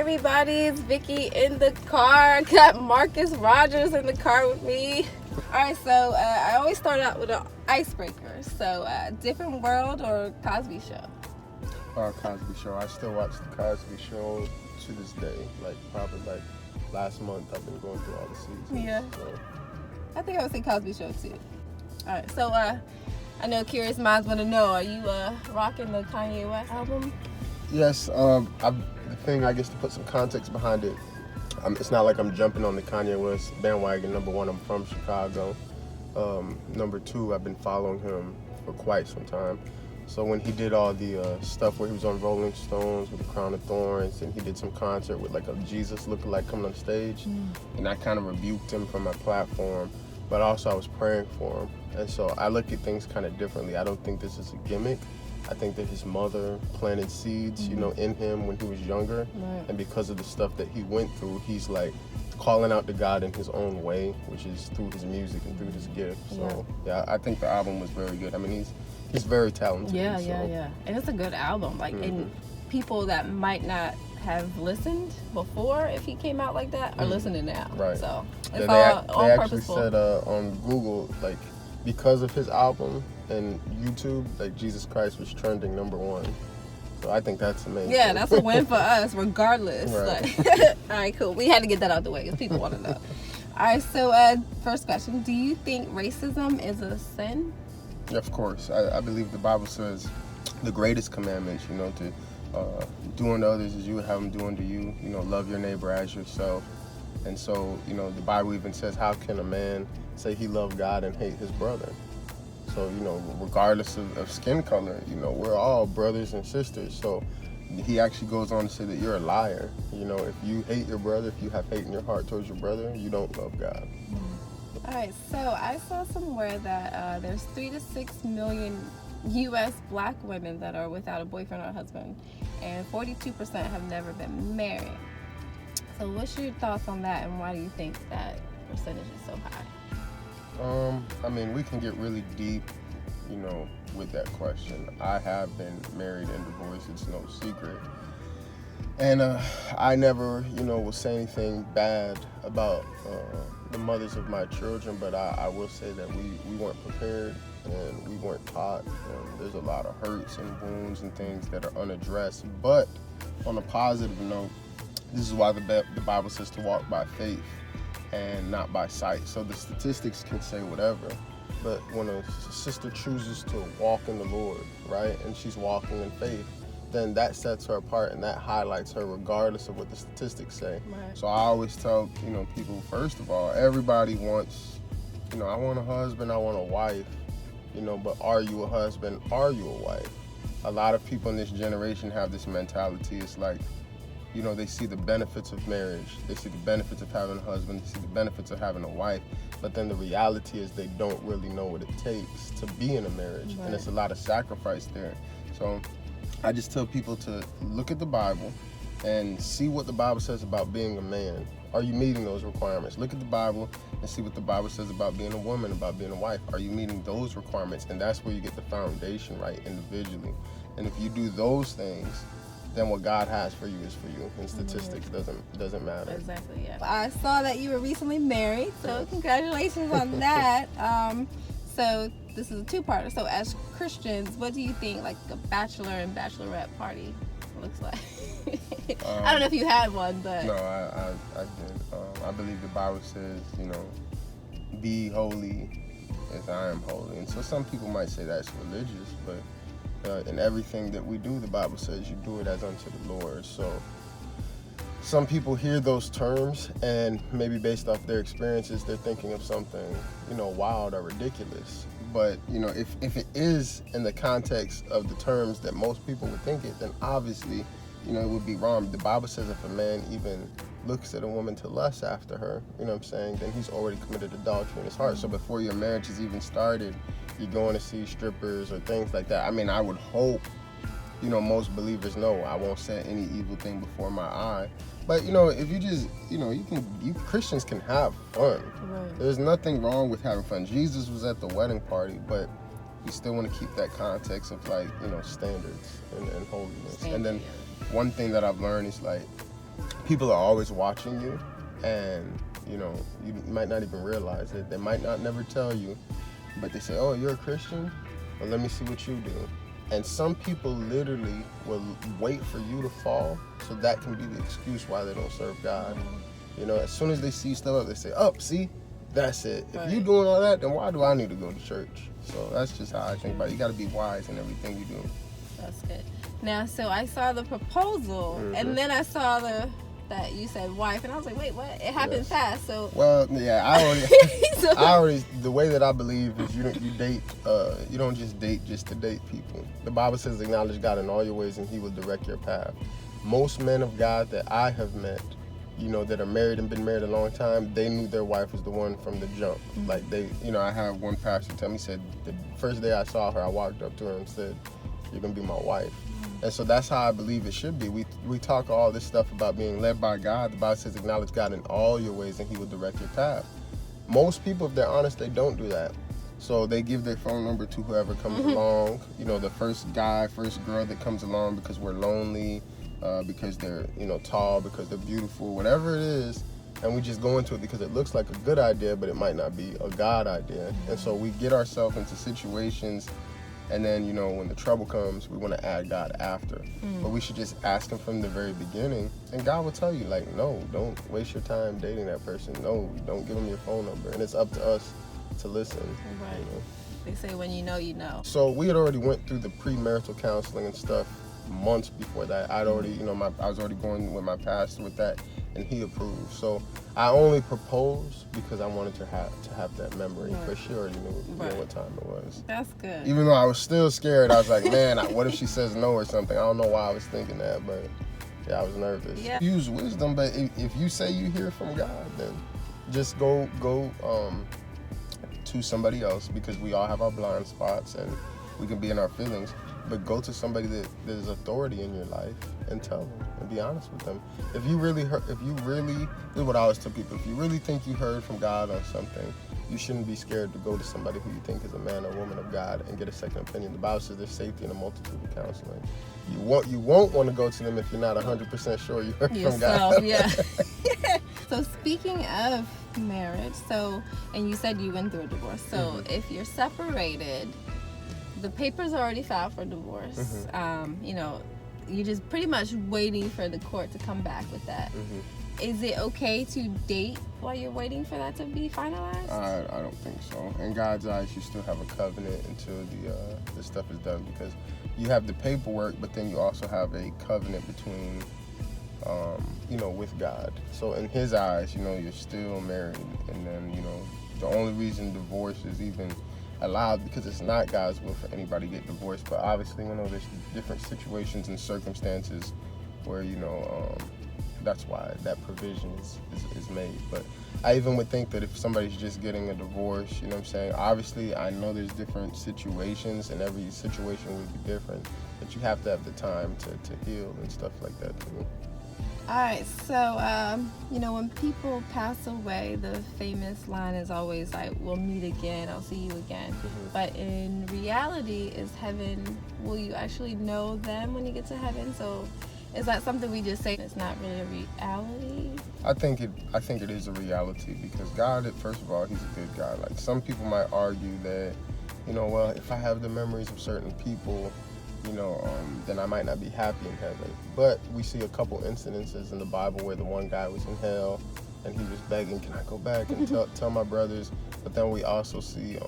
everybody, it's Vikki in the car. Got Marcus Rogers in the car with me. Alright, so I always start out with an icebreaker. So, different world or Cosby Show? Cosby Show. I still watch the Cosby Show to this day. Probably last month I've been going through all the seasons. Yeah. So. I think I would say Cosby Show too. Alright, so I know curious minds want to know, are you rocking the Kanye West album? Yes, the thing, I guess, to put some context behind it, it's not like I'm jumping on the Kanye West bandwagon. Number one, I'm from Chicago. Number two, I've been following him for quite some time. So when he did all the stuff where he was on Rolling Stones with the Crown of Thorns, and he did some concert with like a Jesus lookalike coming on stage, and I kind of rebuked him from my platform, but also I was praying for him. And so I look at things kind of differently. I don't think this is a gimmick. I think that his mother planted seeds, in him when he was younger. Right. And because of the stuff that he went through, he's like calling out to God in his own way, which is through his music and through his gift. So yeah, I think the album was very good. I mean, he's very talented. Yeah. And it's a good album. And people that might not have listened before, if he came out like that, are listening now. Right. So it's they all actually purposeful. said on Google, because of his album and YouTube, Jesus Christ was trending number one. So I think that's amazing. Yeah, that's a win for us, regardless. Right. All right, cool. We had to get that out the way because people want to know. All right, so first question: do you think racism is a sin? Yeah, of course. I believe the Bible says the greatest commandments, to do unto others as you would have them do unto you. Love your neighbor as yourself. And so, the Bible even says, how can a man say he loved God and hate his brother? So, regardless of skin color, we're all brothers and sisters. So he actually goes on to say that you're a liar. If you hate your brother, if you have hate in your heart towards your brother, you don't love God. All right, so I saw somewhere that there's 3 to 6 million U.S. black women that are without a boyfriend or husband, and 42% have never been married. So what's your thoughts on that, and why do you think that percentage is so high? We can get really deep, with that question. I have been married and divorced, it's no secret. And I never, will say anything bad about the mothers of my children, but I will say that we weren't prepared and we weren't taught. There's a lot of hurts and wounds and things that are unaddressed. But on a positive note, this is why the Bible says to walk by faith and not by sight. So the statistics can say whatever, but when a sister chooses to walk in the Lord, right, and she's walking in faith, then that sets her apart and that highlights her regardless of what the statistics say. Right. So I always tell, people, first of all, everybody wants, I want a husband, I want a wife, but are you a husband? Are you a wife? A lot of people in this generation have this mentality. It's like, they see the benefits of marriage. They see the benefits of having a husband. They see the benefits of having a wife. But then the reality is they don't really know what it takes to be in a marriage. Right. And it's a lot of sacrifice there. So I just tell people to look at the Bible and see what the Bible says about being a man. Are you meeting those requirements? Look at the Bible and see what the Bible says about being a woman, about being a wife. Are you meeting those requirements? And that's where you get the foundation right individually. And if you do those things, then what God has for you is for you, and statistics doesn't matter. Exactly, yeah. I saw that you were recently married, so congratulations on that. So this is a two-parter. So as Christians, what do you think like a bachelor and bachelorette party looks like? I don't know if you had one, but no, I did. I believe the Bible says, be holy as I am holy, and so some people might say that's religious, but in everything that we do, the Bible says you do it as unto the Lord. So some people hear those terms and maybe based off their experiences, they're thinking of something, wild or ridiculous. But, if it is in the context of the terms that most people would think it, then obviously, it would be wrong. The Bible says if a man even looks at a woman to lust after her, then he's already committed adultery in his heart. So before your marriage has even started, you're going to see strippers or things like that. I would hope, most believers know I won't set any evil thing before my eye. But, if you just, you Christians can have fun. Right. There's nothing wrong with having fun. Jesus was at the wedding party, but you still want to keep that context of standards and holiness. And then one thing that I've learned is people are always watching you, and you know, you might not even realize it. They might not never tell you, but they say, oh, you're a Christian? Well, let me see what you do. And some people literally will wait for you to fall, so that can be the excuse why they don't serve God. You know, as soon as they see stuff, they say, oh, see, that's it. Right. If you're doing all that, then why do I need to go to church? So that's just how I think about it. You got to be wise in everything you do. That's good. Now, so I saw the proposal, and then I saw that you said wife, and I was like, wait, what? It happened fast. So well, yeah, I already the way that I believe is you date, you don't just date just to date people. The Bible says acknowledge God in all your ways, and He will direct your path. Most men of God that I have met, you know, that are married and been married a long time, they knew their wife was the one from the jump. Like they, you know, I had one pastor tell me, said the first day I saw her, I walked up to her and said, you're gonna be my wife. And so that's how I believe it should be. We talk all this stuff about being led by God. The Bible says acknowledge God in all your ways and He will direct your path. Most people, if they're honest, they don't do that. So they give their phone number to whoever comes along. You know, the first guy, first girl that comes along because we're lonely, because they're, you know, tall, because they're beautiful, whatever it is. And we just go into it because it looks like a good idea, but it might not be a God idea. And so we get ourselves into situations, and then, you know, when the trouble comes, we want to add God after. But we should just ask Him from the very beginning, and God will tell you, like, no, don't waste your time dating that person. No, don't give them your phone number. And it's up to us to listen. Right. You know? They say when you know, you know. So we had already went through the premarital counseling and stuff months before that. I was already going with my pastor with that, and he approved. So I only proposed because I wanted to have that memory, but she already knew what time it was. That's good. Even though I was still scared, I was like, man, what if she says no or something? I don't know why I was thinking that, but yeah, I was nervous. Yeah. Use wisdom, but if you say you hear from God, then just go to somebody else, because we all have our blind spots and we can be in our feelings. But go to somebody that is authority in your life and tell them and be honest with them. If you really, this is what I always tell people, if you really think you heard from God on something, you shouldn't be scared to go to somebody who you think is a man or woman of God and get a second opinion. The Bible says there's safety in a multitude of counseling. You won't want to go to them if you're not 100% sure you heard from God. Yeah. So speaking of marriage, and you said you went through a divorce. So if you're separated, the papers are already filed for divorce. You know, you're just pretty much waiting for the court to come back with that. Is it okay to date while you're waiting for that to be finalized? I don't think so. In God's eyes, you still have a covenant until the stuff is done, because you have the paperwork, but then you also have a covenant between, you know, with God. So in His eyes, you know, you're still married, and then, you know, the only reason divorce is even allowed because it's not God's will for anybody to get divorced. But obviously, you know, there's different situations and circumstances where, you know, that's why that provision is made. But I even would think that if somebody's just getting a divorce, you know what I'm saying, obviously I know there's different situations and every situation would be different, but you have to have the time to heal and stuff like that too. All right, so, you know, when people pass away, the famous line is always like, we'll meet again, I'll see you again. But in reality, is heaven, will you actually know them when you get to heaven? So is that something we just say it's not really a reality? I think it is a reality, because God, first of all, He's a good God. Like, some people might argue that, you know, well, if I have the memories of certain people, you know, then I might not be happy in heaven. But we see a couple incidences in the Bible where the one guy was in hell and he was begging, can I go back and tell my brothers? But then we also see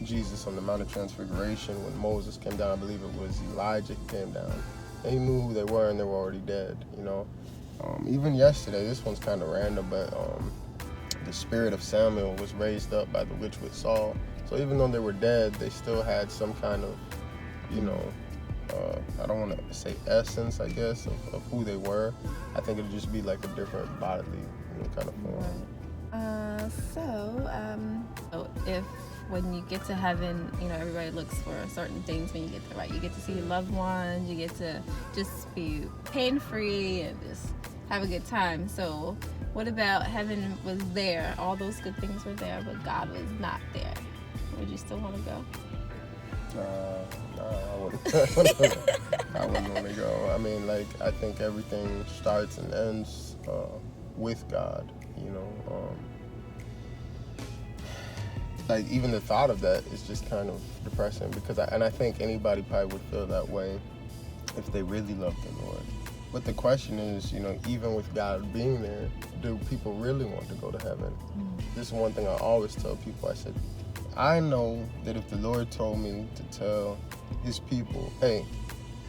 Jesus on the Mount of Transfiguration when Moses came down. I believe it was Elijah who came down. And he knew who they were, and they were already dead, you know. Even yesterday, this one's kind of random, but the spirit of Samuel was raised up by the witch with Saul. So even though they were dead, they still had some kind of, you know, I don't want to say essence, I guess, of who they were. I think it'd just be like a different bodily, you know, kind of form. So if when you get to heaven, you know, everybody looks for certain things when you get there, right? You get to see your loved ones, you get to just be pain-free and just have a good time. So what about heaven was there, all those good things were there, but God was not there? Would you still want to go? No, I wouldn't. I wouldn't want to go. I mean, like, I think everything starts and ends with God, you know. Like, even the thought of that is just kind of depressing because I think anybody probably would feel that way if they really loved the Lord. But the question is, you know, even with God being there, do people really want to go to heaven? This is one thing I always tell people. I said, I know that if the Lord told me to tell his people, hey,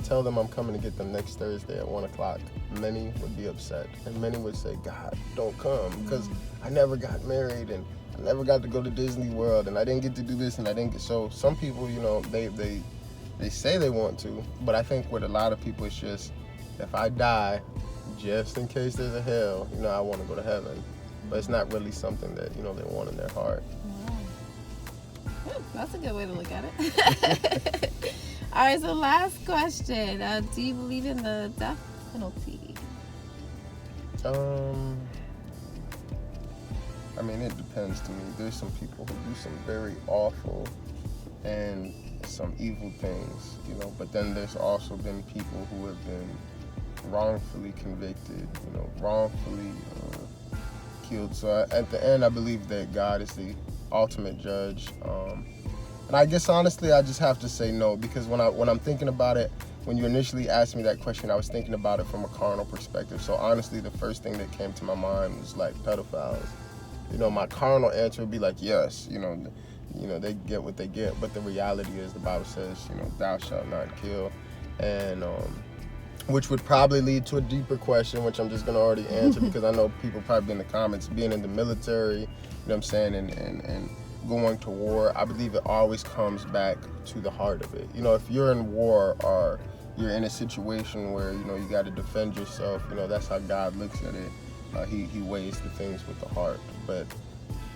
tell them I'm coming to get them next Thursday at 1 o'clock, many would be upset. And many would say, God, don't come, because I never got married and I never got to go to Disney World and I didn't get to do this and I didn't get... So some people, you know, they say they want to, but I think with a lot of people it's just, if I die, just in case there's a hell, you know, I want to go to heaven. But it's not really something that, you know, they want in their heart. That's a good way to look at it. All right, so last question. Do you believe in the death penalty? I mean, it depends to me. There's some people who do some very awful and some evil things, you know, but then there's also been people who have been wrongfully convicted, you know, wrongfully killed. So at the end, I believe that God is the ultimate judge. And I guess honestly, I just have to say no, because when I'm thinking about it, when you initially asked me that question, I was thinking about it from a carnal perspective. So honestly, the first thing that came to my mind was like pedophiles. You know, my carnal answer would be like, yes, you know, they get what they get. But the reality is, the Bible says, you know, thou shalt not kill, and which would probably lead to a deeper question, which I'm just gonna already answer because I know people probably in the comments, being in the military, you know what I'm saying, and going to war, I believe it always comes back to the heart of it. You know, if you're in war or you're in a situation where, you know, you got to defend yourself, you know, that's how God looks at it. He weighs the things with the heart. But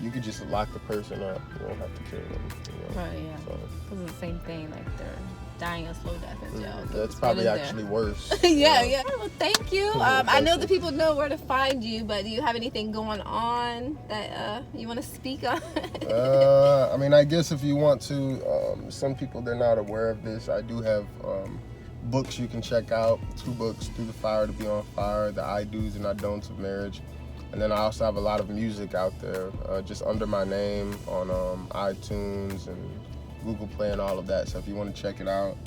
you could just lock the person up. You don't have to kill them. You know? Right, yeah. Because it's the same thing, like they're dying a slow death in jail. That's probably actually worse. Yeah. Well, thank you. I know the people know where to find you, but do you have anything going on that you want to speak on? I mean, I guess if you want to, some people, they're not aware of this. I do have books you can check out. 2 books, Through the Fire to Be on Fire, The I Do's and I Don'ts of Marriage. And then I also have a lot of music out there, just under my name on iTunes and Google Play and all of that. So if you want to check it out,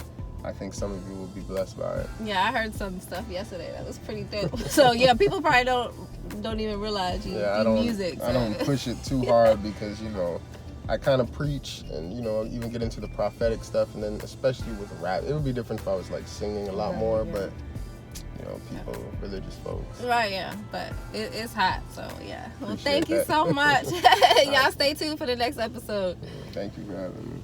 I think some of you will be blessed by it. Yeah, I heard some stuff yesterday that was pretty dope. So yeah, people probably don't even realize you do music. So. I don't push it too hard because, you know, I kind of preach and, you know, even get into the prophetic stuff, and then especially with rap, it would be different if I was like singing a lot more, but you know, people, religious folks. Right, yeah, but it's hot, so yeah. Well, Appreciate thank you that. so much. Y'all stay tuned for the next episode. Thank you for having me.